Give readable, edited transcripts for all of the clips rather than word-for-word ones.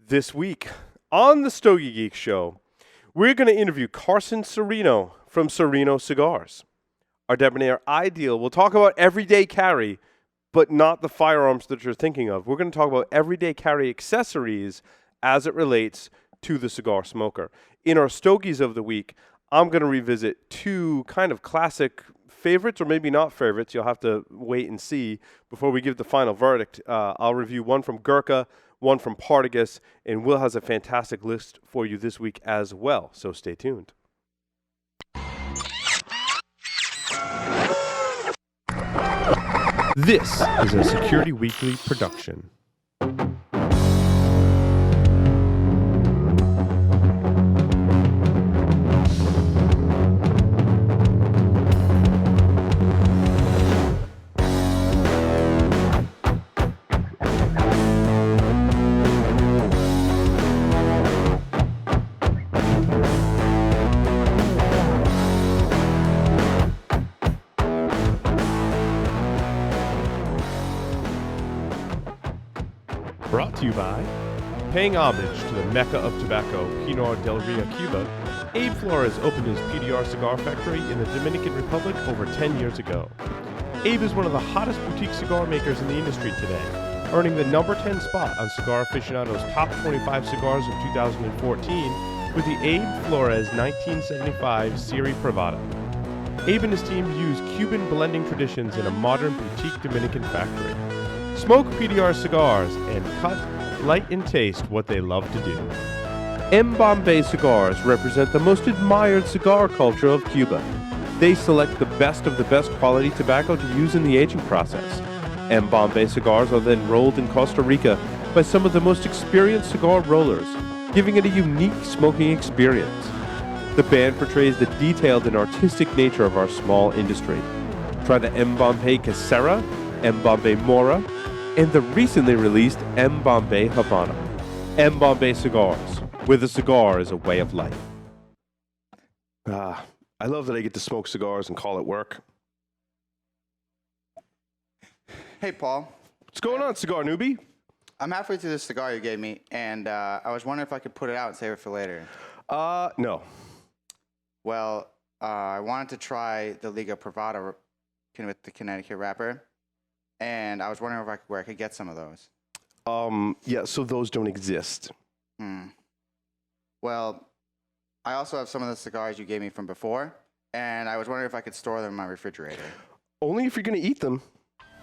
This week on the Stogie Geeks show, we're going to interview Carson Serino from Serino Cigars. Our debonair ideal will talk about everyday carry, but not the firearms that you're thinking of. We're going to talk about everyday carry accessories as it relates to the cigar smoker. In our Stogies of the week, I'm going to revisit two kind of classic favorites, or maybe not favorites. You'll have to wait and see before we give the final verdict. I'll review one from Gurkha, one from Partagas, and Will has a fantastic list for you this week as well, so stay tuned. This is a Security Weekly production. Brought to you by, paying homage to the Mecca of tobacco, Pinar del Rio, Cuba, Abe Flores opened his PDR cigar factory in the Dominican Republic over 10 years ago. Abe is one of the hottest boutique cigar makers in the industry today, earning the number 10 spot on Cigar Aficionado's top 25 cigars of 2014 with the Abe Flores 1975 Serie Privada. Abe and his team use Cuban blending traditions in a modern boutique Dominican factory. Smoke PDR cigars and cut, light, and taste what they love to do. M. Bombay cigars represent the most admired cigar culture of Cuba. They select the best of the best quality tobacco to use in the aging process. M. Bombay cigars are then rolled in Costa Rica by some of the most experienced cigar rollers, giving it a unique smoking experience. The band portrays the detailed and artistic nature of our small industry. Try the M. Bombay Casera, M. Bombay Mora, and the recently released M. Bombay Havana. M. Bombay Cigars, where the cigar is a way of life. I love that I get to smoke cigars and call it work. Hey, Paul. What's going on, cigar newbie? I'm halfway through this cigar you gave me, and I was wondering if I could put it out and save it for later. No. Well, I wanted to try the Liga Privada with the Connecticut wrapper, and I was wondering where I could get some of those. Yeah, so those don't exist. Well, I also have some of the cigars you gave me from before, and I was wondering if I could store them in my refrigerator. Only if you're going to eat them.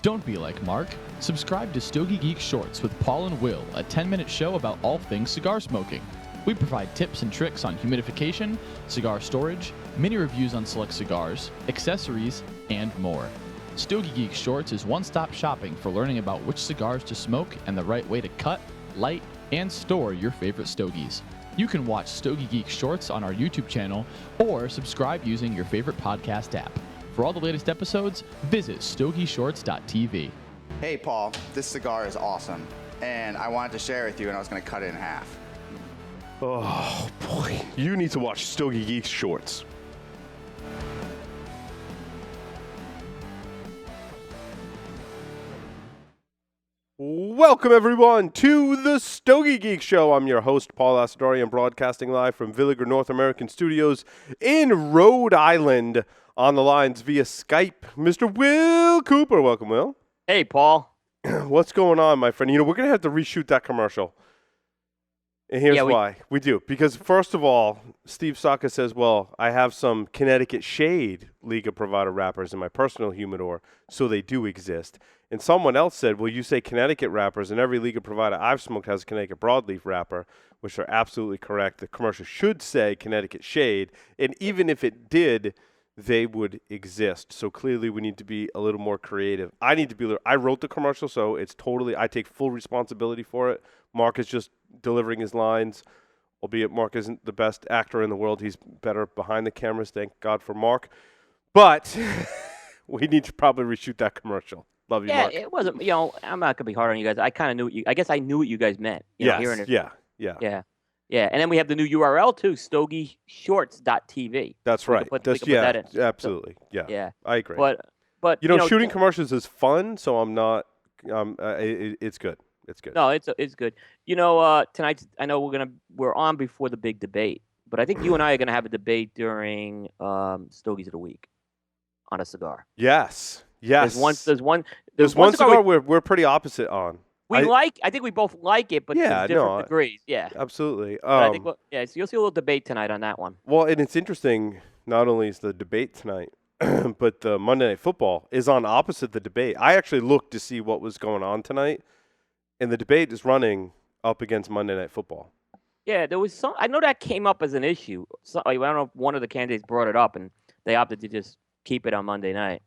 Don't be like Mark. Subscribe to Stogie Geeks Shorts with Paul and Will, a 10-minute show about all things cigar smoking. We provide tips and tricks on humidification, cigar storage, mini reviews on select cigars, accessories, and more. Stogie Geeks Shorts is one-stop shopping for learning about which cigars to smoke and the right way to cut, light, and store your favorite stogies. You can watch Stogie Geeks Shorts on our YouTube channel or subscribe using your favorite podcast app. For all the latest episodes, visit stogieshorts.tv. Hey, Paul, this cigar is awesome, and I wanted to share it with you, and I was going to cut it in half. Oh, boy. You need to watch Stogie Geeks Shorts. Welcome, everyone, to the Stogie Geek Show. I'm your host, Paul Asadorian, broadcasting live from Villiger North American Studios in Rhode Island. On the lines via Skype, Mr. Will Cooper. Welcome, Will. Hey, Paul. What's going on, my friend? You know, we're going to have to reshoot that commercial. And here's why. We do. Because, first of all, Steve Saka says, well, I have some Connecticut Shade Liga Privada wrappers in my personal humidor, so they do exist. And someone else said, well, you say Connecticut wrappers, and every Liga Privada I've smoked has a Connecticut broadleaf wrapper, which are absolutely correct. The commercial should say Connecticut Shade, and even if it did, they would exist. So clearly we need to be a little more creative. I wrote the commercial, so it's totally, I take full responsibility for it. Mark is just delivering his lines, albeit Mark isn't the best actor in the world. He's better behind the cameras, thank God for Mark. But we need to probably reshoot that commercial. Love you, Mark. Yeah, it wasn't, I'm not going to be hard on you guys. I kind of knew I guess I knew what you guys meant. Hearing it. Yeah. Yeah, and then we have the new URL too, stogieshorts.tv. That's right. Put that in. Absolutely. Yeah. I agree. But shooting commercials is fun, so I'm not. It's good. It's good. No, it's good. Tonight I know we're on before the big debate, but I think you and I are gonna have a debate during Stogies of the Week on a cigar. Yes. There's one. Yes. There's one one cigar we're pretty opposite on. I think we both like it, but Yeah, to different no, degrees. Yeah. absolutely. But I think so you'll see a little debate tonight on that one. Well, and it's interesting. Not only is the debate tonight, but the Monday Night Football is on opposite the debate. I actually looked to see what was going on tonight, and the debate is running up against Monday Night Football. Yeah, there was some. I know that came up as an issue. So, I don't know if one of the candidates brought it up, and they opted to just keep it on Monday night.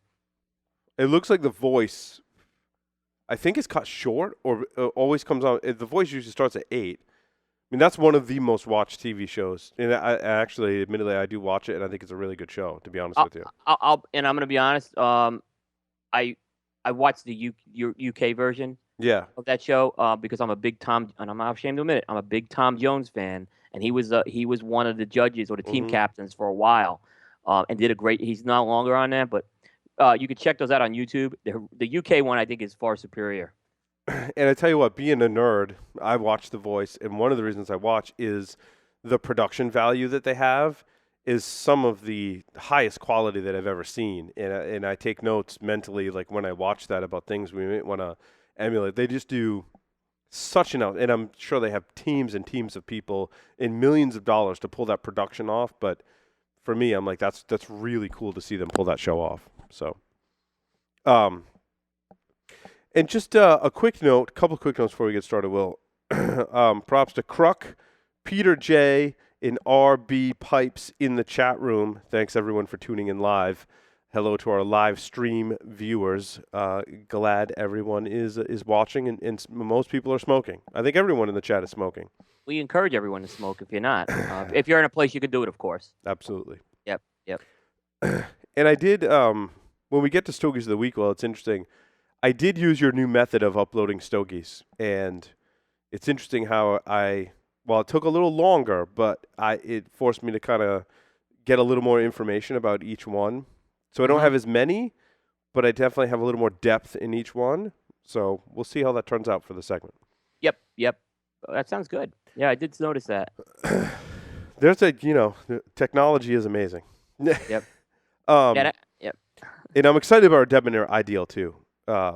It looks like The Voice, I think, is cut short or always comes on. The Voice usually starts at 8. I mean, that's one of the most watched TV shows. And I actually, admittedly, I do watch it, and I think it's a really good show, to be honest with you. I'm going to be honest. I watched the UK version of that show because I'm a big Tom, and I'm not ashamed to admit it, I'm a big Tom Jones fan, and he was one of the judges or the team captains for a while, and did a great. He's no longer on there, but you can check those out on YouTube. The UK one I think is far superior. And I tell you what, being a nerd, I watch The Voice, and one of the reasons I watch is the production value that they have is some of the highest quality that I've ever seen. And I take notes mentally, like when I watch that, about things we might want to emulate. They just do such an and I'm sure they have teams and teams of people and millions of dollars to pull that production off. But for me, I'm like, that's really cool to see them pull that show off. So, and just a quick note, couple quick notes before we get started, Will. Props to Kruk, Peter J., and RB Pipes in the chat room. Thanks, everyone, for tuning in live. Hello to our live stream viewers. Glad everyone is watching, and most people are smoking. I think everyone in the chat is smoking. We encourage everyone to smoke if you're not. If you're in a place you can do it, of course. Absolutely. Yep. And I did, when we get to Stogies of the Week, well, it's interesting. I did use your new method of uploading Stogies, and it's interesting how it took a little longer, but it forced me to kind of get a little more information about each one. So I don't have as many, but I definitely have a little more depth in each one. So we'll see how that turns out for the segment. Yep. That sounds good. Yeah, I did notice that. There's technology is amazing. Yep. Yep. And I'm excited about our Debonair Ideal too.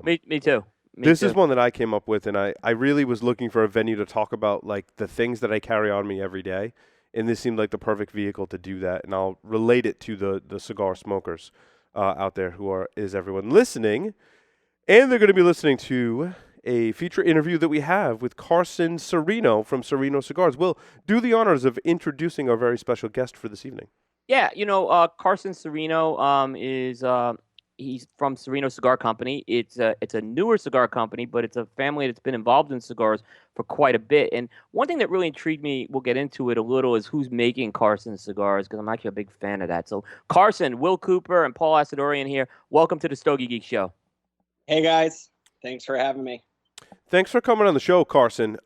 Me too. This is one that I came up with, and I really was looking for a venue to talk about like the things that I carry on me every day, and this seemed like the perfect vehicle to do that. And I'll relate it to the cigar smokers out there is everyone listening, and they're going to be listening to a feature interview that we have with Carson Serino from Serino Cigars. Will, do the honors of introducing our very special guest for this evening. Yeah, Carson Serino is he's from Serino Cigar Company. It's a newer cigar company, but it's a family that's been involved in cigars for quite a bit. And one thing that really intrigued me, we'll get into it a little, is who's making Carson cigars, because I'm actually a big fan of that. So Carson, Will Cooper, and Paul Asadorian here. Welcome to the Stogie Geeks Show. Hey guys, thanks for having me. Thanks for coming on the show, Carson.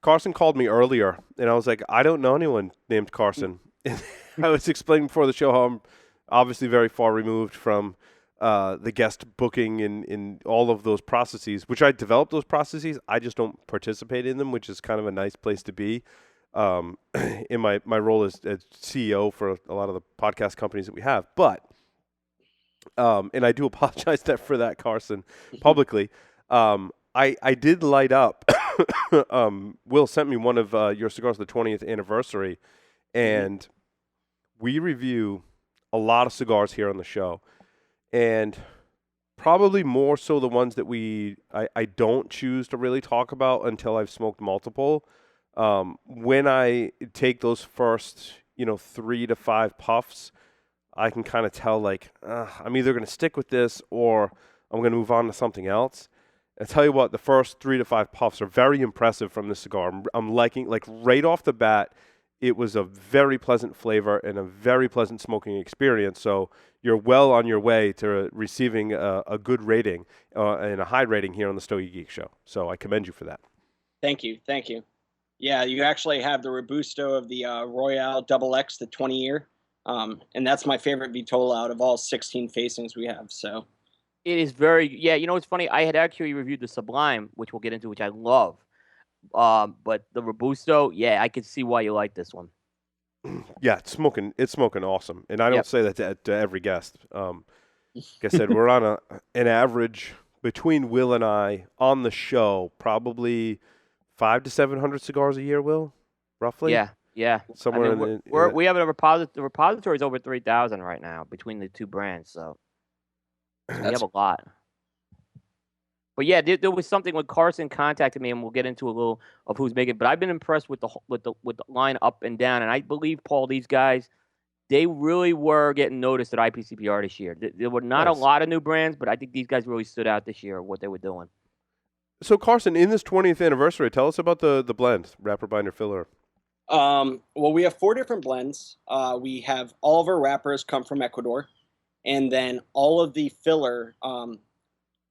Carson called me earlier, and I was like, I don't know anyone named Carson. I was explaining before the show how I'm obviously very far removed from the guest booking and all of those processes, which I developed those processes. I just don't participate in them, which is kind of a nice place to be. In my role as CEO for a lot of the podcast companies that we have. But, and I do apologize for that, Carson, publicly. I did light up. Will sent me one of your cigars, the 20th anniversary, and we review a lot of cigars here on the show, and probably more so the ones that I don't choose to really talk about until I've smoked multiple. When I take those first, 3 to 5 puffs, I can kind of tell I'm either going to stick with this or I'm going to move on to something else. I tell you what, the first 3 to 5 puffs are very impressive from this cigar. I'm liking, right off the bat, it was a very pleasant flavor and a very pleasant smoking experience. So you're well on your way to receiving a good rating and a high rating here on the Stogie Geek Show. So I commend you for that. Thank you. Yeah, you actually have the Robusto of the Royale XX, the 20-year. And that's my favorite Vitola out of all 16 facings we have. So It is very, yeah. You know, it's funny. I had actually reviewed the Sublime, which we'll get into, which I love. But the Robusto, yeah, I could see why you like this one. Yeah, it's smoking awesome, and I don't Yep. say that to every guest. Like I said, we're on an average between Will and I on the show, probably 500 to 700 cigars a year. Will, roughly, Yeah, yeah. somewhere I mean, in the we have a repository. The repository is over 3,000 right now between the two brands, so we have a lot. But yeah, there was something when Carson contacted me, and we'll get into a little of who's making. But I've been impressed with the line up and down, and I believe, Paul, these guys, they really were getting noticed at IPCPR this year. There were not a Nice. lot of new brands, but I think these guys really stood out this year of what they were doing. So Carson, in this 20th anniversary, tell us about the blend, wrapper, binder, filler. Well, we have 4 different blends. We have all of our wrappers come from Ecuador, and then all of the filler.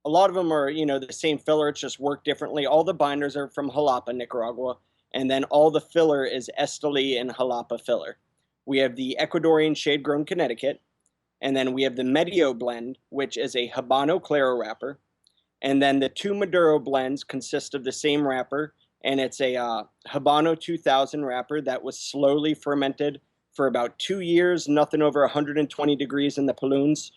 A lot of them are, the same filler. It's just worked differently. All the binders are from Jalapa, Nicaragua, and then all the filler is Esteli and Jalapa filler. We have the Ecuadorian shade-grown Connecticut, and then we have the Medio blend, which is a Habano Claro wrapper, and then the 2 Maduro blends consist of the same wrapper, and it's a Habano 2000 wrapper that was slowly fermented for about 2 years, nothing over 120 degrees in the paloons.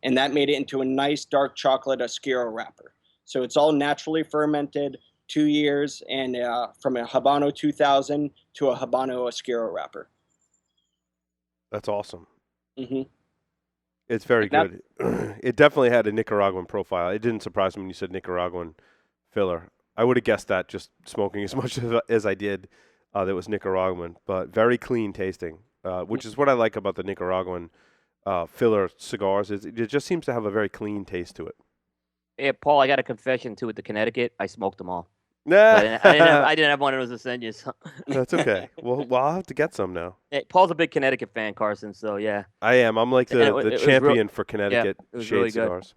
And that made it into a nice dark chocolate Oscuro wrapper. So it's all naturally fermented, 2 years, and from a Habano 2000 to a Habano Oscuro wrapper. That's awesome. Mm-hmm. It's very good. It definitely had a Nicaraguan profile. It didn't surprise me when you said Nicaraguan filler. I would have guessed that just smoking as much as I did that was Nicaraguan, but very clean tasting, which is what I like about the Nicaraguan filler cigars. Is it just seems to have a very clean taste to it. Yeah, Paul, I got a confession too with the Connecticut. I smoked them all. Nah. I didn't have one of those Asenjas. That's okay. Well, I'll have to get some now. Hey, Paul's a big Connecticut fan, Carson. So yeah, I am. I'm like the champion for Connecticut was shade really cigars.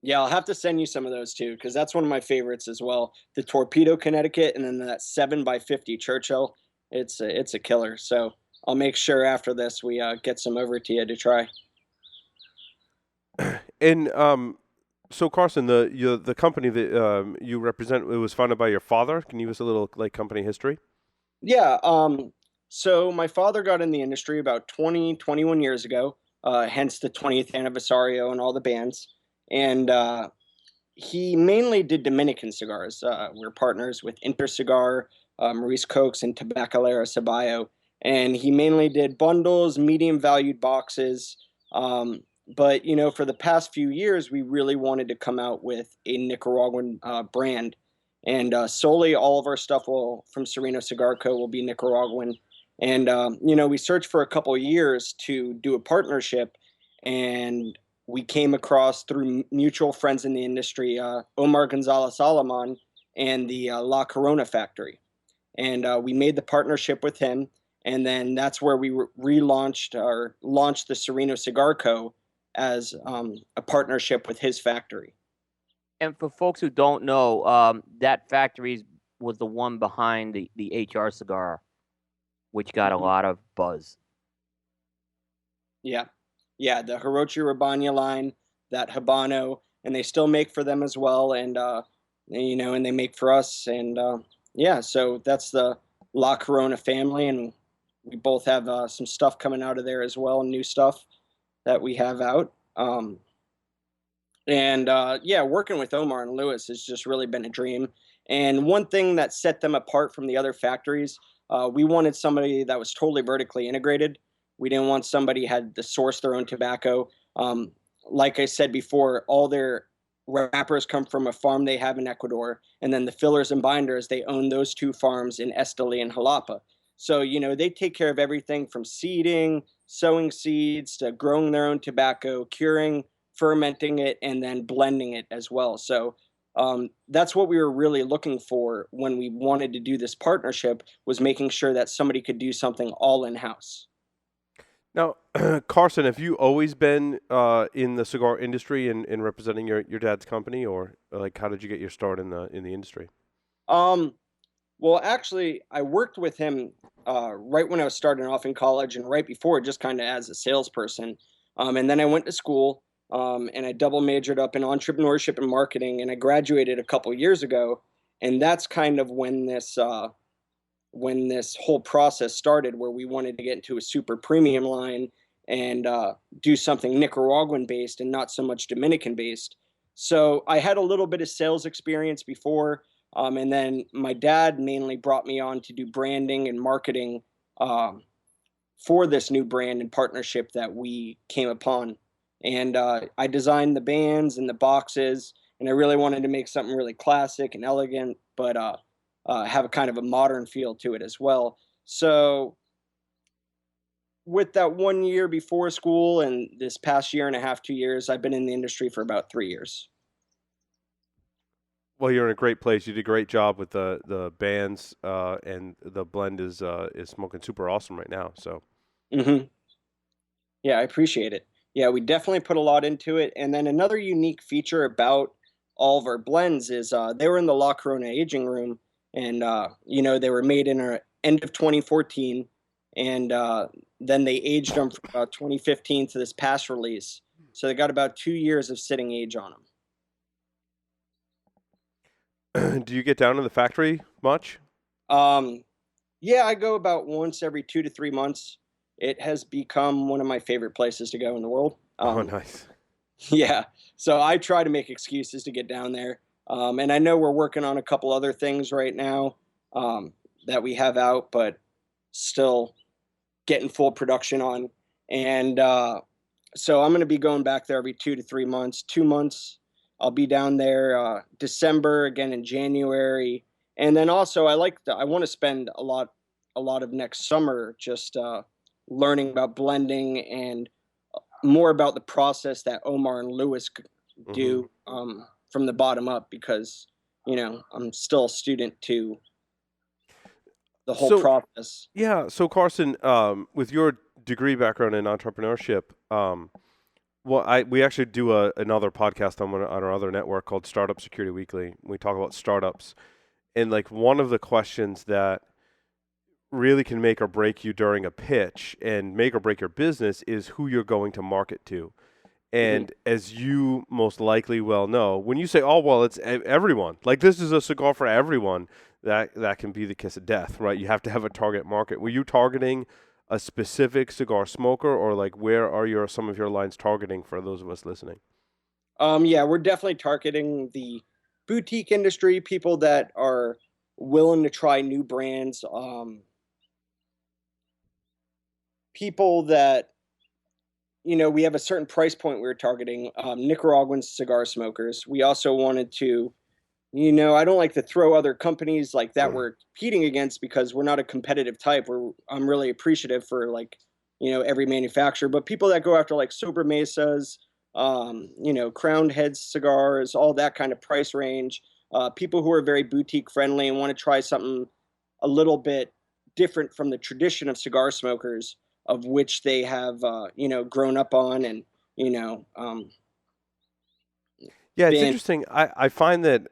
Yeah, I'll have to send you some of those too, because that's one of my favorites as well. The Torpedo Connecticut, and then that 7x50 Churchill. It's a killer. So I'll make sure after this we get some over to you to try. And so Carson, the company that you represent, it was founded by your father. Can you give us a little company history? Yeah. So my father got in the industry about 21 years ago, hence the 20th anniversario and all the bands. And he mainly did Dominican cigars. We're partners with Intercigar, Maurice Cokes, and Tabacalera Ceballo. And he mainly did bundles, medium valued boxes. But, for the past few years, we really wanted to come out with a Nicaraguan brand. And solely all of our stuff from Serino Cigar Co. will be Nicaraguan. And, we searched for a couple of years to do a partnership. And we came across, through mutual friends in the industry, Omar Gonzalez Alaman and the La Corona factory. And we made the partnership with him. And then that's where we launched the Serino Cigar Co. as a partnership with his factory. And for folks who don't know, that factory was the one behind the HR cigar, which got a lot of buzz. Yeah. Yeah, the Hirochi Rabanya line, that Habano, and they still make for them as well, and and they make for us, and so that's the La Corona family, and we both have some stuff coming out of there as well, new stuff that we have out. Working with Omar and Lewis has just really been a dream. And one thing that set them apart from the other factories, we wanted somebody that was totally vertically integrated. We didn't want somebody who had to source their own tobacco. Like I said before, all their wrappers come from a farm they have in Ecuador, and then the fillers and binders, they own those 2 farms in Esteli and Jalapa. So, they take care of everything from seeding, sowing seeds, to growing their own tobacco, curing, fermenting it, and then blending it as well. So that's what we were really looking for when we wanted to do this partnership, was making sure that somebody could do something all in-house. Now, Carson, have you always been in the cigar industry and representing your dad's company, or how did you get your start in the industry? Well, actually, I worked with him right when I was starting off in college, and right before, just kind of as a salesperson. And then I went to school. and I double majored up in entrepreneurship and marketing, and I graduated a couple years ago. And that's kind of when this whole process started, where we wanted to get into a super premium line and do something Nicaraguan based and not so much Dominican based. So I had a little bit of sales experience before, and then my dad mainly brought me on to do branding and marketing for this new brand and partnership that we came upon. And I designed the bands and the boxes, and I really wanted to make something really classic and elegant, but have a kind of a modern feel to it as well. So with that 1 year before school and this past year and a half, 2 years, I've been in the industry for about 3 years. Well, you're in a great place. You did a great job with the bands, and the blend is smoking super awesome right now. So. Hmm. Yeah, I appreciate it. Yeah, we definitely put a lot into it. And then another unique feature about all of our blends is they were in the La Corona aging room, and they were made in end of 2014, and then they aged them from about 2015 to this past release. So they got about 2 years of sitting age on Do you get down to the factory much? them. Yeah, I go about once every 2 to 3 months. It has become one of my favorite places to go in the world. Oh, nice. Yeah, so I try to make excuses to get down there. And I know we're working on a couple other things right now that we have out, but still getting full production on. And so I'm going to be going back there every 2 to 3 months. 2 months, I'll be down there. December, again in January, and then also I want to spend a lot of next summer just learning about blending and more about the process that Omar and Lewis do from the bottom up, because I'm still a student to the whole process. Yeah. So Carson, with your degree background in entrepreneurship, we actually do another podcast on our other network called Startup Security Weekly. We talk about startups, and like one of the questions that really can make or break you during a pitch and make or break your business is who you're going to market to. And as you most likely well know, when you say, "Oh, well, it's everyone," like this is a cigar for everyone, that can be the kiss of death, right? You have to have a target market. Were you targeting a specific cigar smoker, or like where are some of your lines targeting for those of us listening? Yeah, we're definitely targeting the boutique industry, people that are willing to try new brands, people that we have a certain price point we were targeting, Nicaraguan cigar smokers. We also wanted to, I don't like to throw other companies like that we're competing against, because we're not a competitive type. I'm really appreciative for every manufacturer, but people that go after like Sober Mesas, Crowned Heads cigars, all that kind of price range. People who are very boutique friendly and want to try something a little bit different from the tradition of cigar smokers, of which they have grown up on, and yeah, it's interesting. I find that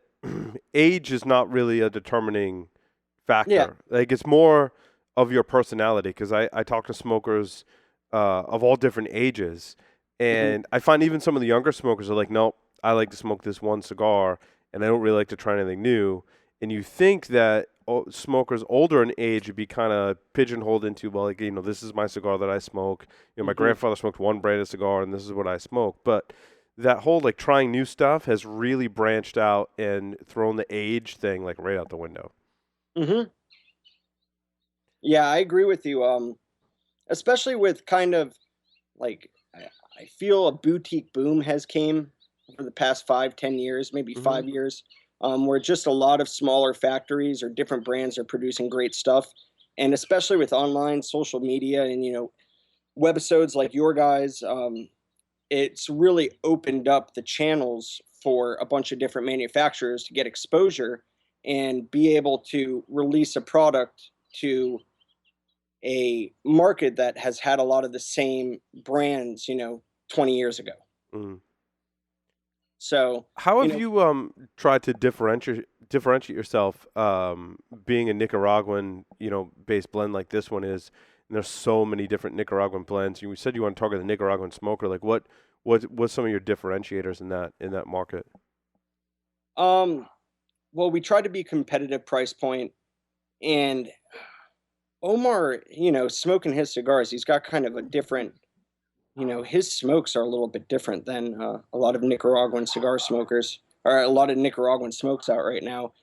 age is not really a determining factor. Yeah. Like it's more of your personality, because I talk to smokers of all different ages, and I find even some of the younger smokers are like, nope, I like to smoke this one cigar and I don't really like to try anything new. And you think that smokers older in age would be kind of pigeonholed into, well, like, this is my cigar that I smoke. My grandfather smoked one brand of cigar and this is what I smoke. But that whole like trying new stuff has really branched out and thrown the age thing like right out the window. Yeah, I agree with you. Especially with kind of like, I feel a boutique boom has came over the past 5-10 years, maybe 5 years, where just a lot of smaller factories or different brands are producing great stuff. And especially with online social media and, webisodes like your guys, it's really opened up the channels for a bunch of different manufacturers to get exposure and be able to release a product to a market that has had a lot of the same brands, 20 years ago. So how have you tried to differentiate yourself, being a Nicaraguan, based blend like this one is, and there's so many different Nicaraguan blends. You said you want to target the Nicaraguan smoker. Like what What's some of your differentiators in that market? Well, we try to be competitive price point, and Omar, smoking his cigars, he's got kind of a different, his smokes are a little bit different than a lot of Nicaraguan cigar smokers, or a lot of Nicaraguan smokes out right now.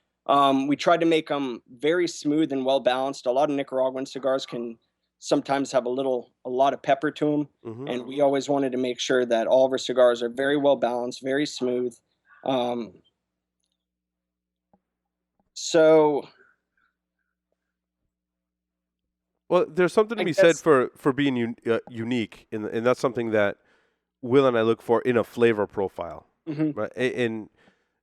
We tried to make them very smooth and well balanced. A lot of Nicaraguan cigars can sometimes have a lot of pepper to them, and we always wanted to make sure that all of our cigars are very well balanced, very smooth. Um, so Well, there's something to I be said guess, for being unique, and that's something that Will and I look for in a flavor profile, mhm, right? And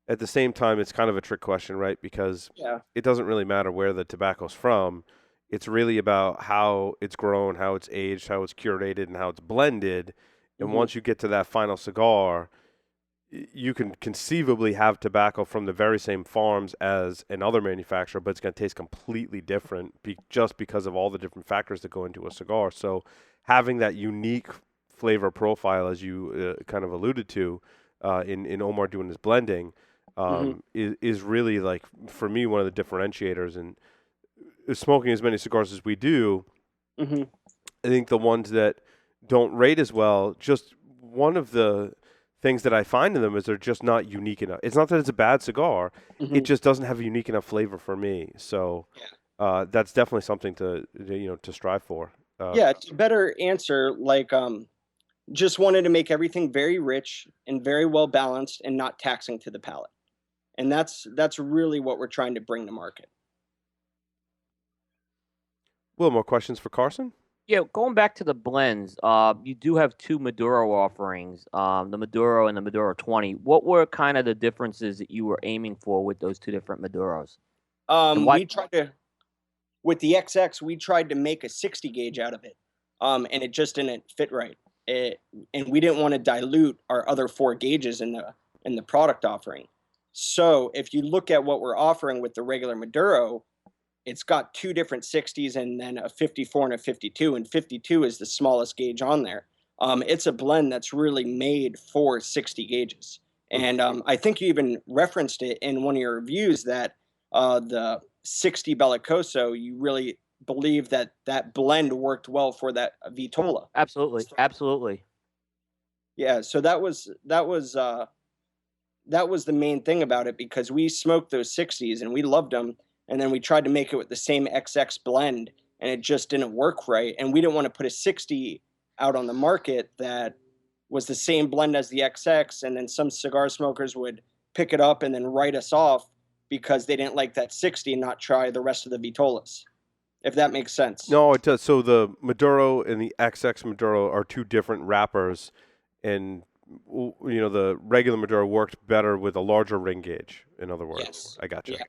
at the same time, it's kind of a trick question, right? Because yeah. it doesn't really matter where the tobacco's from. It's really about how it's grown, how it's aged, how it's curated, and how it's blended. And Mhm. once you get to that final cigar, you can conceivably have tobacco from the very same farms as another manufacturer, but it's going to taste completely different just because of all the different factors that go into a cigar. So having that unique flavor profile, as you kind of alluded to in Omar doing his blending, Mhm. is really, like, for me, one of the differentiators. And smoking as many cigars as we do, Mhm. I think the ones that don't rate as well, just one of the things that I find in them is they're just not unique enough. It's not that it's a bad cigar; it Mhm. just doesn't have a unique enough flavor for me. So Yeah. that's definitely something to strive for. Yeah, it's a better answer. Like, just wanted to make everything very rich and very well balanced and not taxing to the palate. And that's really what we're trying to bring to market. Will, more questions for Carson? Yeah, going back to the blends, you do have two Maduro offerings, the Maduro and the Maduro 20. What were kind of the differences that you were aiming for with those two different Maduros? And what? We tried to with the XX, we tried to make a 60 gauge out of it, and it just didn't fit right. It, and we didn't want to dilute our other 4 gauges in the product offering. So if you look at what we're offering with the regular Maduro, it's got two different 60s and then a 54 and a 52, and 52 is the smallest gauge on there. It's a blend that's really made for 60 gauges. And I think you even referenced it in one of your reviews that the 60 Bellicoso, you really believe that that blend worked well for that Vitola. Absolutely, absolutely. Yeah, so that was the main thing about it because we smoked those 60s and we loved them, and then we tried to make it with the same XX blend and it just didn't work right, and we didn't want to put a 60 out on the market that was the same blend as the XX, and then some cigar smokers would pick it up and then write us off because they didn't like that 60 and not try the rest of the Vitolas, if that makes sense. No, it does. So the Maduro and the XX Maduro are two different wrappers, and the regular Maduro worked better with a larger ring gauge. In other words, Yes. I gotcha. Yeah.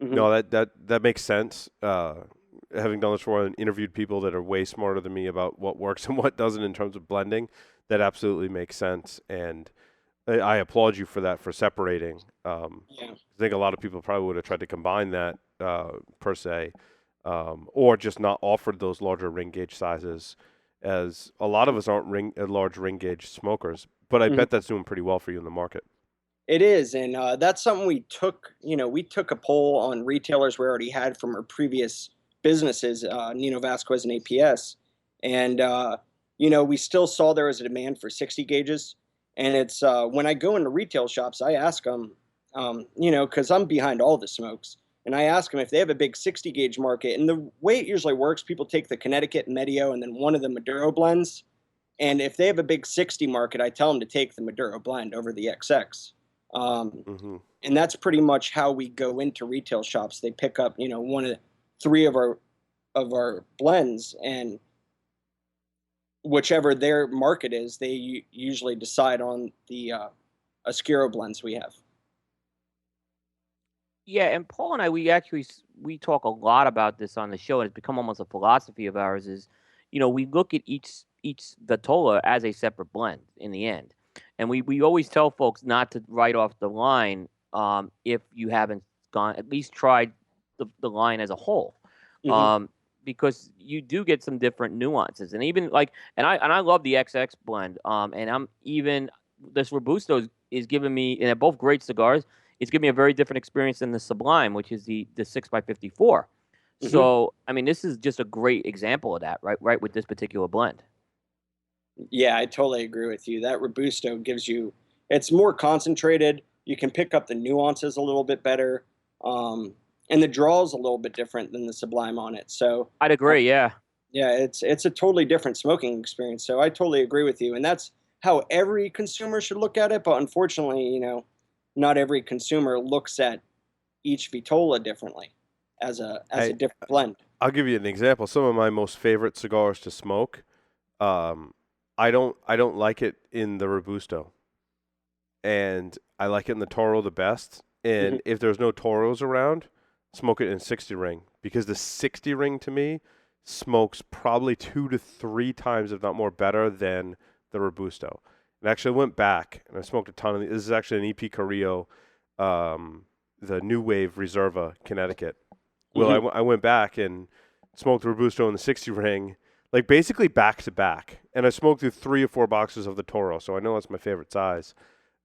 Mhm. No, that makes sense. Having done this before and interviewed people that are way smarter than me about what works and what doesn't in terms of blending, that absolutely makes sense. And I applaud you for that, for separating. Yeah. I think a lot of people probably would have tried to combine that per se, or just not offered those larger ring gauge sizes, as a lot of us aren't large ring gauge smokers. But I Mhm. bet that's doing pretty well for you in the market. It is, and that's something we took. We took a poll on retailers we already had from our previous businesses, Nino Vasquez and APS, and we still saw there was a demand for 60 gauges. And it's when I go into retail shops, I ask them, because I'm behind all the smokes, and I ask them if they have a big 60 gauge market. And the way it usually works, people take the Connecticut Medio and then one of the Maduro blends. And if they have a big 60 market, I tell them to take the Maduro blend over the XX. Um, Hmm. and that's pretty much how we go into retail shops. They pick up, one of 3 of our blends, and whichever their market is, they usually decide on the Oscuro blends we have. Yeah, and Paul and I, we talk a lot about this on the show, and it's become almost a philosophy of ours. Is we look at each Vitola as a separate blend in the end, and we always tell folks not to write off the line if you haven't gone at least tried the line as a whole. Hmm. Um, because you do get some different nuances, and even like, and I love the XX blend. And I'm even this Robusto is giving me, and they're both great cigars. It's giving me a very different experience than the Sublime, which is the 6x54. So I mean, this is just a great example of that, right, with this particular blend. Yeah, I totally agree with you. That Robusto gives you, it's more concentrated. You can pick up the nuances a little bit better. And the draw is a little bit different than the Sublime on it. So I'd agree, yeah. Yeah, it's a totally different smoking experience. So I totally agree with you. And that's how every consumer should look at it. But unfortunately, you know, not every consumer looks at each Vitola differently as a different blend. I'll give you an example. Some of my most favorite cigars to smoke, I don't like it in the Robusto, and I like it in the Toro the best. And if there's no Toros around, smoke it in 60 ring, because the 60 ring to me smokes probably 2 to 3 times, if not more, better than the Robusto. And actually, I went back and I smoked a ton of these. This is actually an EP Carrillo, the New Wave Reserva, Connecticut. Well, I went back and smoked Robusto in the 60 ring, like basically back to back. And I smoked through 3 or 4 boxes of the Toro, so I know that's my favorite size.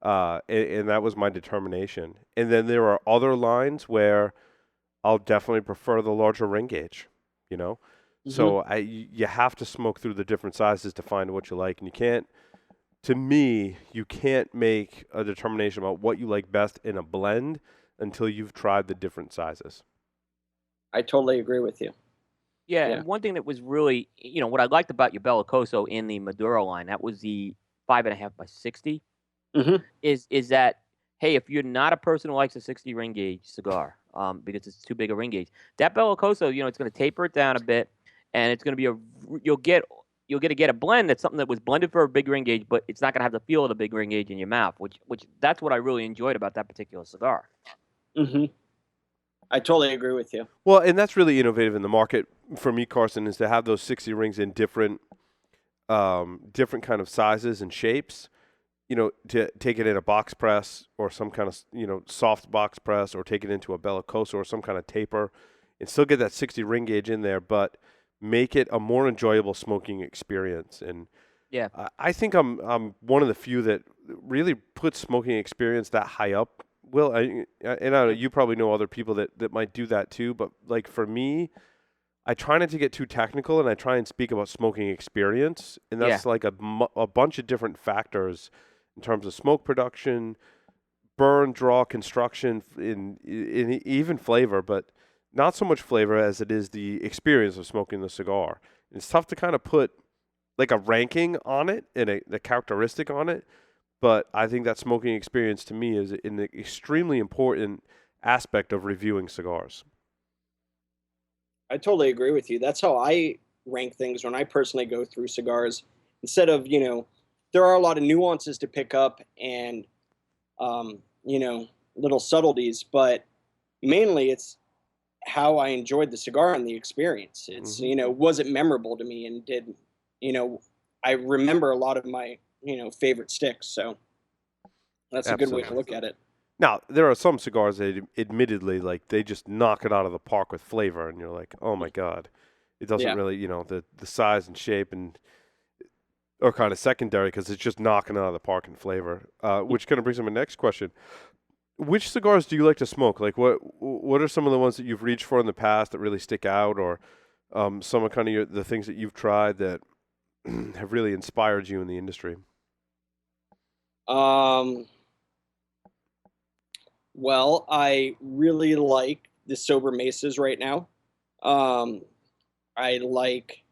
And that was my determination. And then there are other lines where I'll definitely prefer the larger ring gauge, you know? So you have to smoke through the different sizes to find what you like. And you can't, to me, you can't make a determination about what you like best in a blend until you've tried the different sizes. I totally agree with you. Yeah, and one thing that was really, you know, what I liked about your Bellicoso in the Maduro line, that was the 5.5 by 60, is that, hey, if you're not a person who likes a 60 ring gauge cigar, because it's too big a ring gauge, that Bellicoso, you know, it's going to taper it down a bit, and it's going to be you'll get to get a blend that's something that was blended for a big ring gauge, but it's not going to have the feel of the big ring gauge in your mouth, which that's what I really enjoyed about that particular cigar. I totally agree with you. Well, and that's really innovative in the market for me, Carson, is to have those 60 rings in different kind of sizes and shapes. You know, to take it in a box press or some kind of, you know, soft box press, or take it into a Bellicoso or some kind of taper, and still get that 60 ring gauge in there, but make it a more enjoyable smoking experience. And yeah, I think I'm one of the few that really puts smoking experience that high up. Will, and I don't know, you probably know other people that might do that too, but like for me, I try not to get too technical, and I try and speak about smoking experience, and that's like a bunch of different factors in terms of smoke production, burn, draw, construction, in even flavor, but not so much flavor as it is the experience of smoking the cigar. And it's tough to kind of put like a ranking on it and a characteristic on it. But I think that smoking experience to me is an extremely important aspect of reviewing cigars. I totally agree with you. That's how I rank things when I personally go through cigars. Instead of, you know, there are a lot of nuances to pick up and, you know, little subtleties, but mainly it's how I enjoyed the cigar and the experience. It's, you know, was it memorable to me, and did, you know, I remember a lot of my, you know, favorite sticks. So that's a good way to look at it. Now, there are some cigars that admittedly, like, they just knock it out of the park with flavor, and you're like, oh my God. It doesn't really, you know, the size and shape and are kind of secondary because it's just knocking it out of the park in flavor, which kind of brings up my next question. Which cigars do you like to smoke? Like, what are some of the ones that you've reached for in the past that really stick out, or some of kind of the things that you've tried that have really inspired you in the industry? Well, I really like the Sober Mesas right now. I like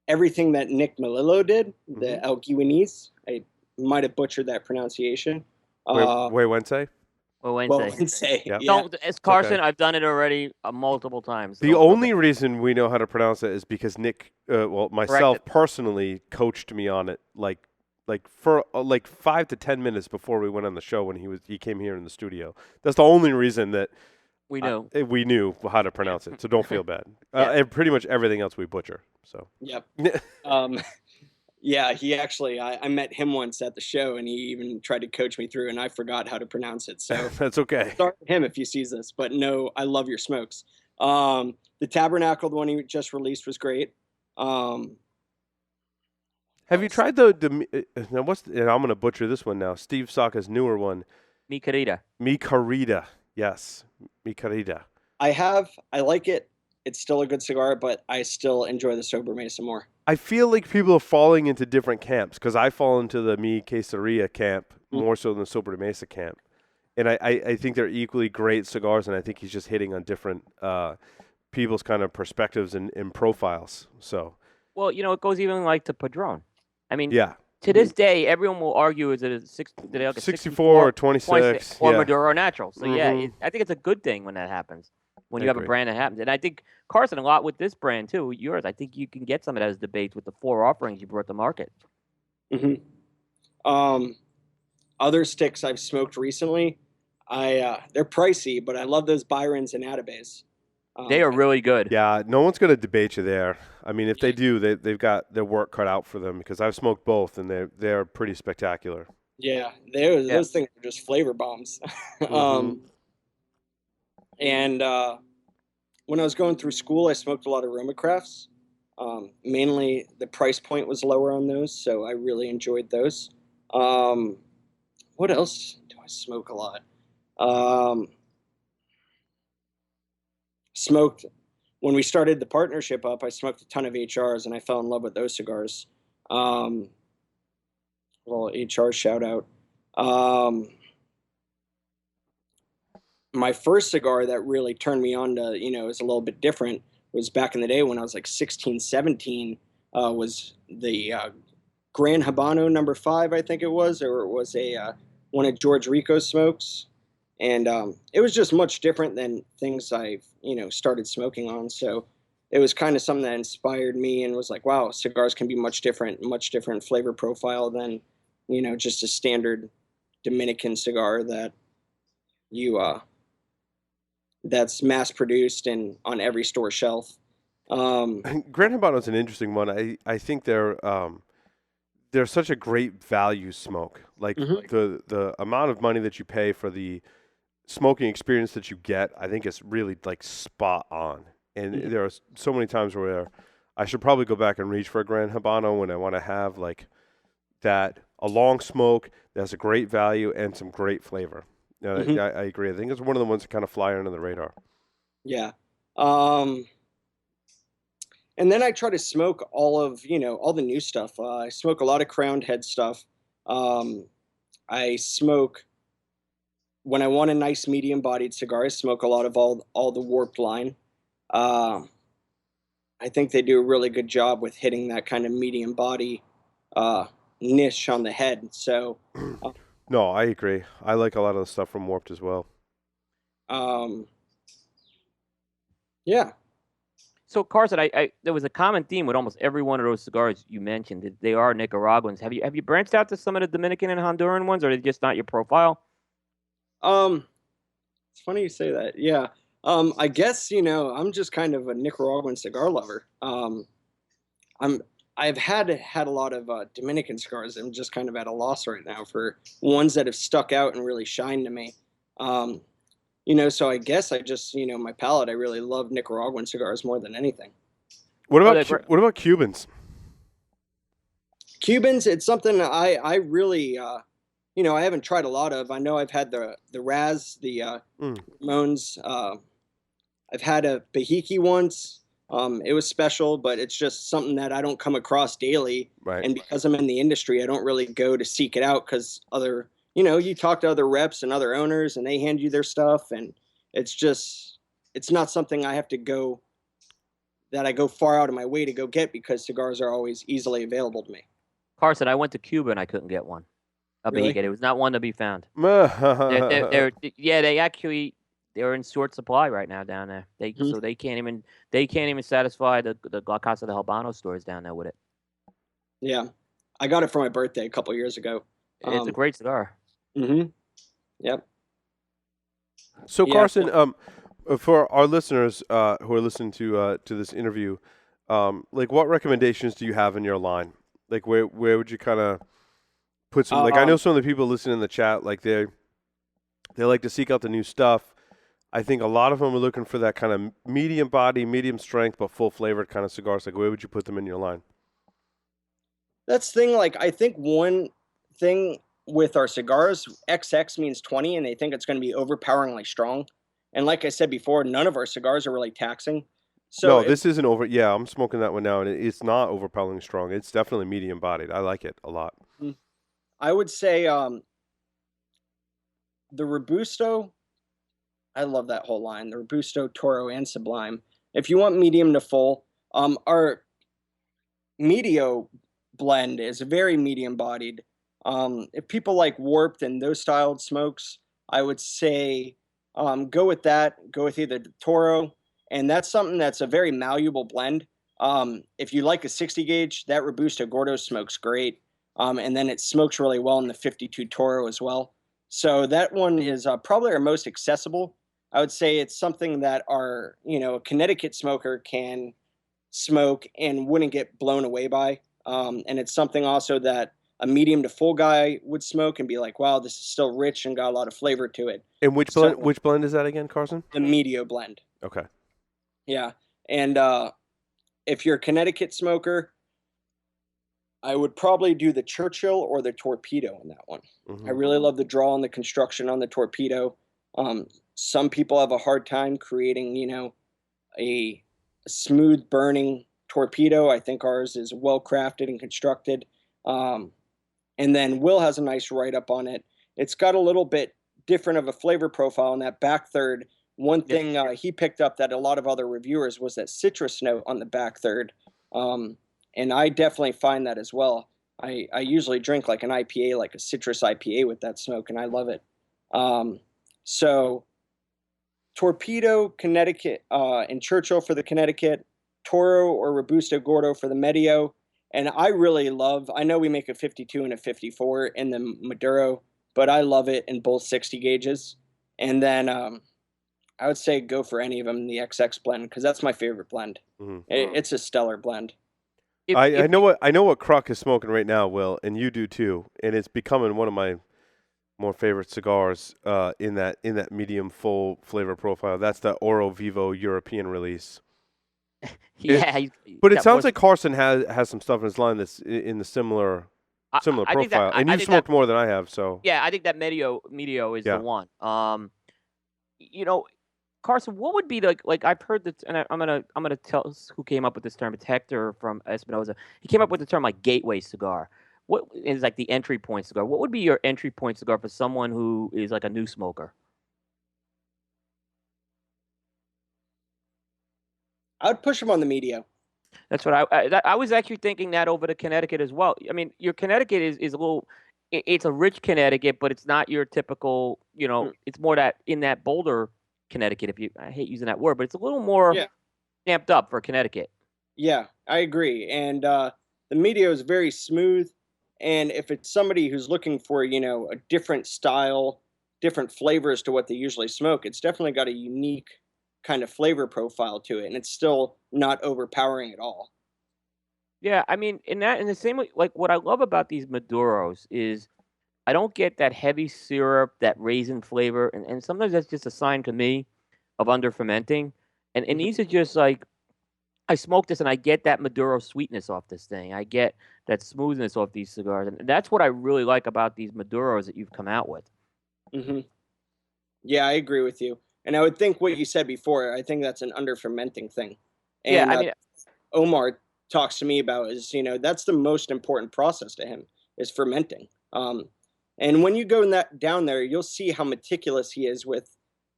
everything that Nick Melillo did, the El Guianese. I might have butchered that pronunciation. Wednesday? Wednesday. Yeah. Don't, it's Carson. Okay. I've done it already multiple times. The only reason we know how to pronounce it is because Nick, myself personally, coached me on it, like for 5 to 10 minutes before we went on the show when he came here in the studio. That's the only reason that we knew we knew how to pronounce it. So don't feel bad. And pretty much everything else we butcher. So yep. Yeah, he actually, I met him once at the show, and he even tried to coach me through, and I forgot how to pronounce it. So that's okay. Sorry to him if he sees this, but no, I love your smokes. The Tabernacle, the one he just released, was great. Have you tried the now and I'm going to butcher this one now, Steve Saka's newer one. Mi Querida. Mi Querida. Yes. Mi Querida. I have. I like it. It's still a good cigar, but I still enjoy the Sober Mesa more. I feel like people are falling into different camps because I fall into the Mi Quesaria camp more so than the Sober Mesa camp. And I think they're equally great cigars, and I think he's just hitting on different people's kind of perspectives and profiles. So, well, it goes even like to Padron. I mean, yeah. To this day, everyone will argue is it a 64 or 26 or yeah. Maduro or natural. So I think it's a good thing when that happens. When you have a brand that happens, and I think Carson a lot with this brand too. Yours, I think you can get some of those debates with the 4 offerings you brought to market. Other sticks I've smoked recently. They're pricey, but I love those Byrons and Atabes. They are really good. Yeah, no one's going to debate you there. I mean, if they do, they've got their work cut out for them because I've smoked both, and they're pretty spectacular. Yeah, those things are just flavor bombs. And when I was going through school, I smoked a lot of Roma Crafts. Mainly, the price point was lower on those, so I really enjoyed those. What else do I smoke a lot? Smoked when we started the partnership up. I smoked a ton of HRs, and I fell in love with those cigars. Well, HR shout out. My first cigar that really turned me on to, is a little bit different, was back in the day when I was like 16, 17, was the Gran Habano number 5, I think it was, or it was one of George Rico's smokes. And it was just much different than things I've, started smoking on. So it was kind of something that inspired me and was like, wow, cigars can be much different flavor profile than, just a standard Dominican cigar that that's mass produced and on every store shelf. Gran Habano is an interesting one. I think they're such a great value smoke. Like the amount of money that you pay for the smoking experience that you get, I think is really like spot on. And there are so many times where I should probably go back and reach for a Gran Habano when I want to have like a long smoke that's a great value and some great flavor. I agree. I think it's one of the ones that kind of fly under the radar. Yeah. And then I try to smoke all the new stuff. I smoke a lot of crowned head stuff. I smoke, when I want a nice medium-bodied cigar, I smoke a lot of all the warped line. I think they do a really good job with hitting that kind of medium body niche on the head. So. No, I agree. I like a lot of the stuff from Warped as well. Yeah. So Carson, I there was a common theme with almost every one of those cigars you mentioned. They are Nicaraguans. Have you branched out to some of the Dominican and Honduran ones, or are they just not your profile? It's funny you say that. Yeah. I guess I'm just kind of a Nicaraguan cigar lover. I've had a lot of Dominican cigars. I'm just kind of at a loss right now for ones that have stuck out and really shined to me. So I guess I just, my palate, I really love Nicaraguan cigars more than anything. What about Cubans? Cubans, it's something I really, I haven't tried a lot of. I know I've had the Raz, the Ramones. I've had a Bahiki once. It was special, but it's just something that I don't come across daily. Right. And because I'm in the industry, I don't really go to seek it out because you talk to other reps and other owners and they hand you their stuff. And it's not something I go far out of my way to go get because cigars are always easily available to me. Carson, I went to Cuba and I couldn't get one. Really? It was not one to be found. They're in short supply right now down there. So they can't even satisfy the La Casa de Habano stores down there with it. Yeah, I got it for my birthday a couple years ago. It's a great cigar. Yep. So Carson, for our listeners who are listening to this interview, like what recommendations do you have in your line? Like where would you kind of put some? Like I know some of the people listening in the chat, like they like to seek out the new stuff. I think a lot of them are looking for that kind of medium body, medium strength, but full flavored kind of cigars. Like, where would you put them in your line? That's the thing. Like, I think one thing with our cigars, XX means 20, and they think it's going to be overpoweringly strong. And like I said before, none of our cigars are really taxing. So no, this isn't over. Yeah, I'm smoking that one now, and it's not overpoweringly strong. It's definitely medium bodied. I like it a lot. I would say the Robusto, I love that whole line. The Robusto, Toro, and Sublime. If you want medium to full, our Medio blend is very medium bodied. If people like warped and those styled smokes, I would say go with that. Go with either the Toro, and that's something that's a very malleable blend. If you like a 60 gauge, that Robusto Gordo smokes great, and then it smokes really well in the 52 Toro as well. So that one is probably our most accessible. I would say it's something that our a Connecticut smoker can smoke and wouldn't get blown away by. And it's something also that a medium to full guy would smoke and be like, wow, this is still rich and got a lot of flavor to it. And which blend is that again, Carson? The Medio blend. Okay. Yeah. And if you're a Connecticut smoker, I would probably do the Churchill or the Torpedo in that one. I really love the draw and the construction on the Torpedo. Some people have a hard time creating, a smooth burning Torpedo. I think ours is well crafted and constructed. And then Will has a nice write-up on it. It's got a little bit different of a flavor profile in that back third. One thing he picked up that a lot of other reviewers was that citrus note on the back third. And I definitely find that as well. I usually drink like an IPA, like a citrus IPA with that smoke, and I love it. So Torpedo, Connecticut, and Churchill for the Connecticut, Toro or Robusto Gordo for the Medio. And I really love, I know we make a 52 and a 54 in the Maduro, but I love it in both 60 gauges. And then I would say go for any of them in the XX blend, because that's my favorite blend. It's a stellar blend. I know what Kruk is smoking right now, Will, and you do too. And it's becoming one of my more favorite cigars in that medium full flavor profile. That's the Oro Vivo European release. But it sounds like Carson has some stuff in his line that's in the similar profile. And you've smoked more than I have, so yeah, I think that Medio is the one. Carson, what would be like I've heard that, and I'm gonna tell who came up with this term. It's Hector from Espinosa. He came up with the term like gateway cigar. What is like the entry point cigar? What would be your entry point cigar for someone who is like a new smoker? I would push him on the Medio. That's what I was actually thinking that over to Connecticut as well. I mean, your Connecticut is a little, it's a rich Connecticut, but it's not your typical, it's more that in that bolder Connecticut. I hate using that word, but it's a little more amped up for Connecticut. Yeah, I agree. And the Medio is very smooth. And if it's somebody who's looking for, a different style, different flavors to what they usually smoke, it's definitely got a unique kind of flavor profile to it, and it's still not overpowering at all. Yeah, I mean, in the same way, like what I love about these Maduros is I don't get that heavy syrup, that raisin flavor, and sometimes that's just a sign to me of under fermenting. And these are just like, I smoke this and I get that Maduro sweetness off this thing. I get that smoothness off these cigars, and that's what I really like about these Maduros that you've come out with. Yeah, I agree with you. And I would think what you said before, I think that's an under fermenting thing. And I mean, Omar talks to me about is, that's the most important process to him is fermenting. And when you go down there, you'll see how meticulous he is with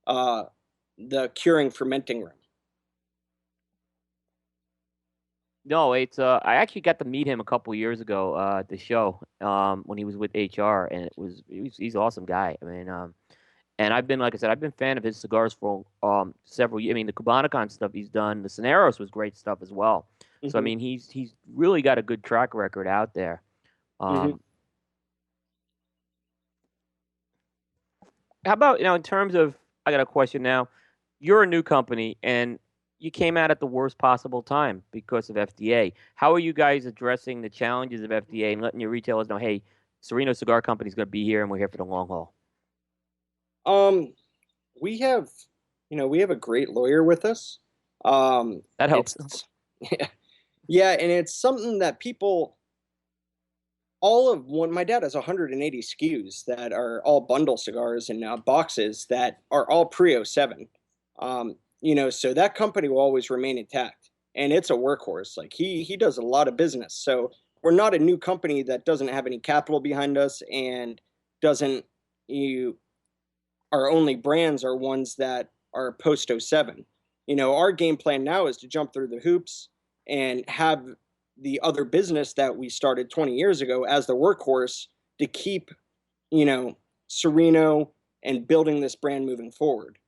the curing fermenting room. No, it's I actually got to meet him a couple years ago at the show when he was with HR, and he's an awesome guy. I mean, and I've been, like I said, I've been a fan of his cigars for several years. I mean, the Cubanicon stuff he's done, the Soneros was great stuff as well. So I mean, he's really got a good track record out there. How about in terms of, I got a question now. You're a new company and you came out at the worst possible time because of FDA. How are you guys addressing the challenges of FDA and letting your retailers know, hey, Serino Cigar Company is going to be here and we're here for the long haul? We have we have a great lawyer with us. That helps. Yeah, and it's something that people, my dad has 180 SKUs that are all bundle cigars and boxes that are all pre-07. So that company will always remain intact, and it's a workhorse. Like he does a lot of business. So we're not a new company that doesn't have any capital behind us and doesn't our only brands are ones that are post 07. Our game plan now is to jump through the hoops and have the other business that we started 20 years ago as the workhorse to keep, Serino and building this brand moving forward.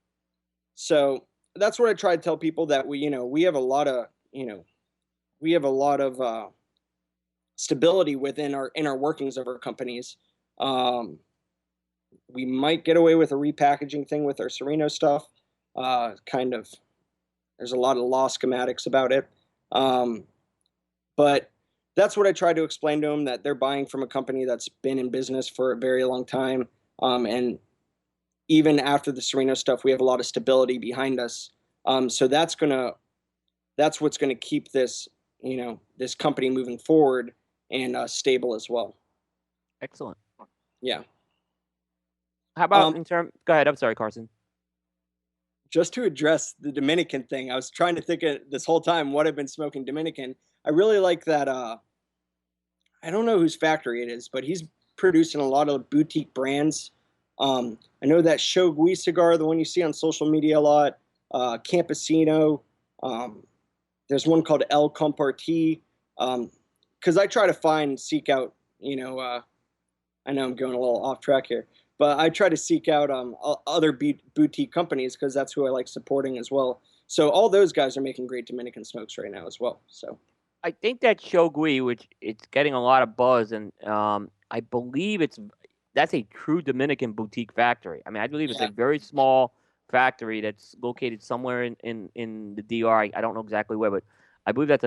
So that's what I try to tell people, that we have a lot of, stability within our workings of our companies. We might get away with a repackaging thing with our Serino stuff. There's a lot of law schematics about it. But that's what I try to explain to them, that they're buying from a company that's been in business for a very long time. And even after the Serino stuff, we have a lot of stability behind us. So that's what's going to keep this, this company moving forward and stable as well. Excellent. Yeah. How about go ahead. I'm sorry, Carson. Just to address the Dominican thing, I was trying to think of this whole time what I've been smoking Dominican. I really like that. I don't know whose factory it is, but he's producing a lot of boutique brands. I know that Stogie cigar, the one you see on social media a lot, Campesino. There's one called El Comparti. Because I try to seek out, I know I'm going a little off track here, but I try to seek out other boutique companies because that's who I like supporting as well. So all those guys are making great Dominican smokes right now as well. So I think that Stogie, which it's getting a lot of buzz, and I believe that's a true Dominican boutique factory. I mean, I believe it's a very small factory that's located somewhere in the DR. I don't know exactly where, but I believe that's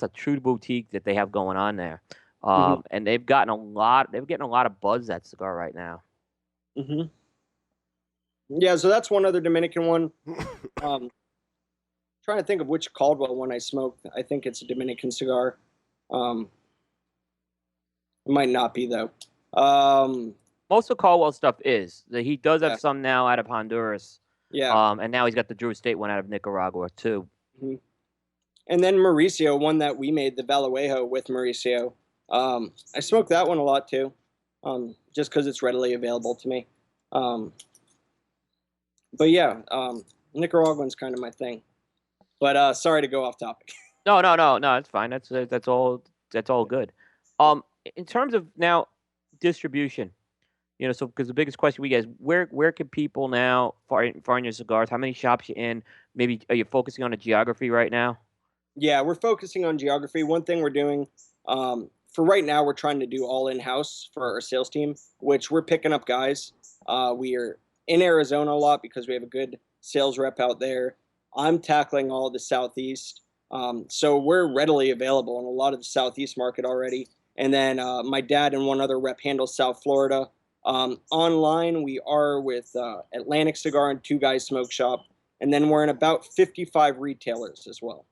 a true boutique that they have going on there. And they're getting a lot of buzz, that cigar right now. Mm-hmm. Yeah, so that's one other Dominican one. Trying to think of which Caldwell one I smoked. I think it's a Dominican cigar. It might not be though. Most of Caldwell stuff is. He does have some now out of Honduras. Yeah. And now he's got the Drew Estate one out of Nicaragua too. Mm-hmm. And then Mauricio, one that we made, the Vallejo with Mauricio. I smoked that one a lot too, just because it's readily available to me. But yeah, Nicaraguan's kind of my thing. But sorry to go off topic. No, it's fine. That's all good. In terms of now distribution, so because the biggest question we get is where can people now find your cigars? How many shops you in? Maybe are you focusing on a geography right now? Yeah, we're focusing on geography. One thing we're doing, for right now, we're trying to do all in-house for our sales team, which we're picking up guys. We are in Arizona a lot because we have a good sales rep out there. I'm tackling all the Southeast. So we're readily available in a lot of the Southeast market already. And then my dad and one other rep handles South Florida. Online, we are with Atlantic Cigar and Two Guys Smoke Shop. And then we're in about 55 retailers as well.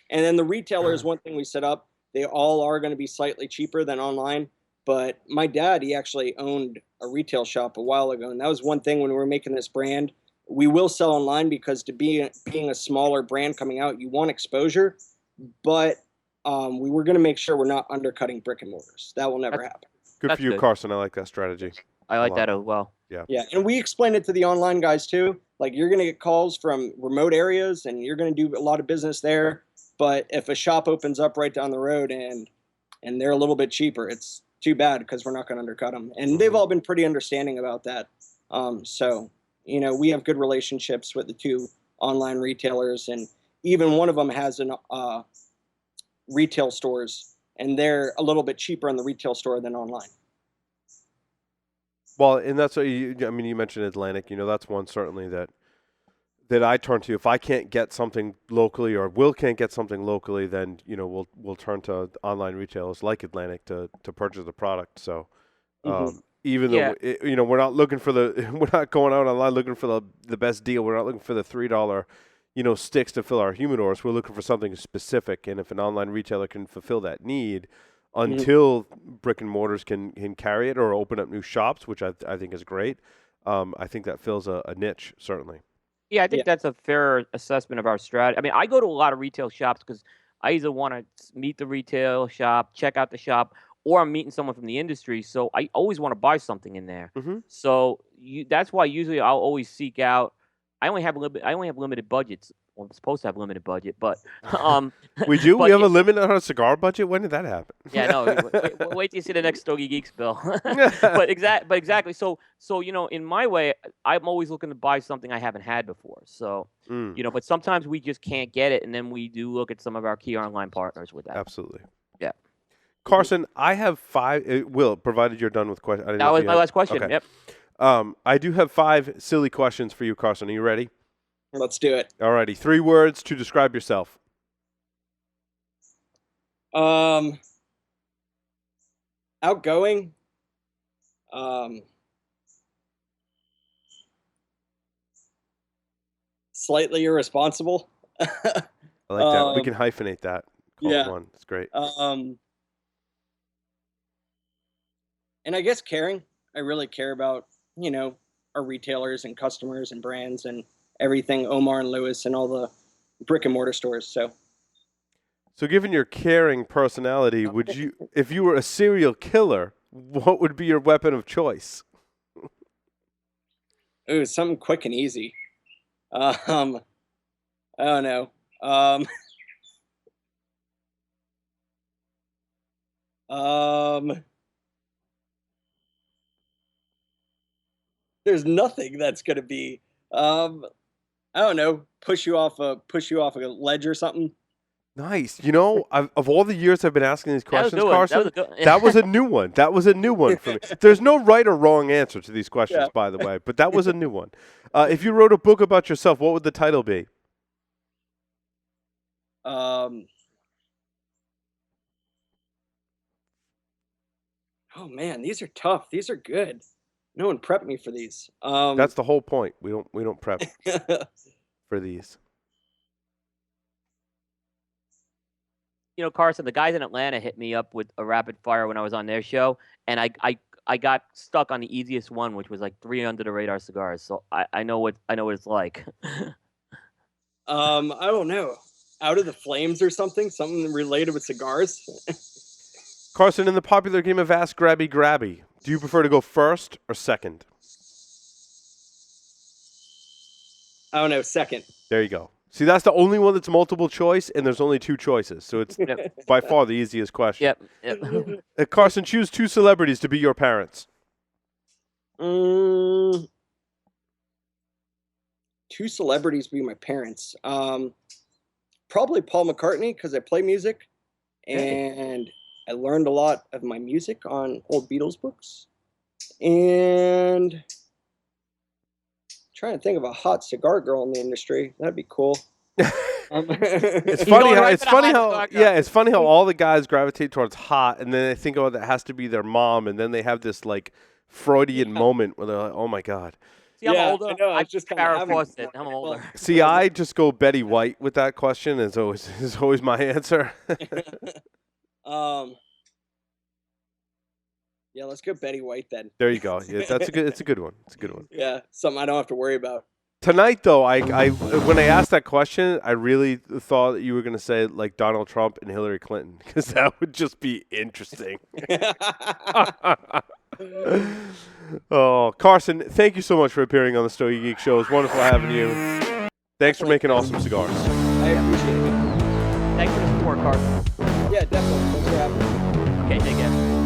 And then the retailers, one thing we set up, they all are going to be slightly cheaper than online. But my dad, he actually owned a retail shop a while ago. And that was one thing when we were making this brand. We will sell online because being a smaller brand coming out, you want exposure. But we were going to make sure we're not undercutting brick and mortars. That will never happen. Good for you, Carson. I like that strategy. I like that as well. Yeah. Yeah, and we explain it to the online guys too. Like, you're going to get calls from remote areas and you're going to do a lot of business there. But if a shop opens up right down the road and they're a little bit cheaper, it's too bad because we're not going to undercut them. And they've all been pretty understanding about that. So, we have good relationships with the two online retailers, and even one of them has retail stores, and they're a little bit cheaper in the retail store than online. Well, and that's what you mentioned Atlantic. That's one certainly that I turn to. If I can't get something locally, or Will can't get something locally, then we'll turn to online retailers like Atlantic to purchase the product. So even though we're not looking for we're not going out online looking for the best deal. We're not looking for the $3 sticks to fill our humidors. We're looking for something specific, and if an online retailer can fulfill that need, until brick and mortars can carry it or open up new shops, which I think is great. I think that fills a niche, certainly. Yeah, I think that's a fair assessment of our strategy. I mean, I go to a lot of retail shops because I either want to meet the retail shop, check out the shop, or I'm meeting someone from the industry. So I always want to buy something in there. Mm-hmm. So that's why usually I'll always seek out. I only have limited budgets. Well, I'm supposed to have limited budget, but we do. We have a limit on our cigar budget. When did that happen? Yeah, no. Wait till you see the next Stogie Geeks bill. but exactly. So in my way, I'm always looking to buy something I haven't had before. So but sometimes we just can't get it, and then we do look at some of our key online partners with that. Absolutely. Yeah. Carson, I have 5. Will, provided you're done with questions. That was my last question. Okay. Yep. I do have 5 silly questions for you, Carson. Are you ready? Let's do it. All righty. 3 words to describe yourself. Outgoing. Slightly irresponsible. I like that. We can hyphenate that. Call it one. It's great. And I guess caring. I really care about, our retailers and customers and brands and everything, Omar and Lewis and all the brick and mortar stores. So given your caring personality, would you, if you were a serial killer, what would be your weapon of choice? Ooh, something quick and easy. I don't know. There's nothing that's gonna be. I don't know. Push you off a ledge or something. Nice. Of all the years I've been asking these questions, Carson, that that was a new one. That was a new one for me. There's no right or wrong answer to these questions, by the way, but that was a new one. If you wrote a book about yourself, what would the title be? Oh man, these are tough. These are good. No one prepped me for these. That's the whole point. We don't prep for these. Carson, the guys in Atlanta hit me up with a rapid fire when I was on their show, and I got stuck on the easiest one, which was like 3 under the radar cigars. So I know what it's like. I don't know. Out of the flames or something related with cigars. Carson, in the popular game of Ask Grabby Grabby, do you prefer to go first or second? I don't know, second. There you go. See, that's the only one that's multiple choice, and there's only 2 choices. So it's by far the easiest question. Yep. Carson, choose 2 celebrities to be your parents. 2 celebrities to be my parents. Probably Paul McCartney, because I play music, and I learned a lot of my music on old Beatles books. And trying to think of a hot cigar girl in the industry. That'd be cool. It's funny how all the guys gravitate towards hot, and then they think, oh, that has to be their mom, and then they have this like Freudian moment where they're like, oh my god. See, I'm older. I know. I just kind of I'm older. See, I just go Betty White with that question. Is always my answer. Yeah, let's go Betty White then. There you go. Yeah, it's a good one. It's a good one. Yeah, something I don't have to worry about. Tonight, though, I when I asked that question, I really thought that you were going to say like Donald Trump and Hillary Clinton, because that would just be interesting. Oh, Carson, thank you so much for appearing on the Stogie Geek Show. It's wonderful having you. Thanks for making awesome cigars. I appreciate it. Thanks for the support, Carson. Yeah, definitely. Thanks for having me. Okay, take care.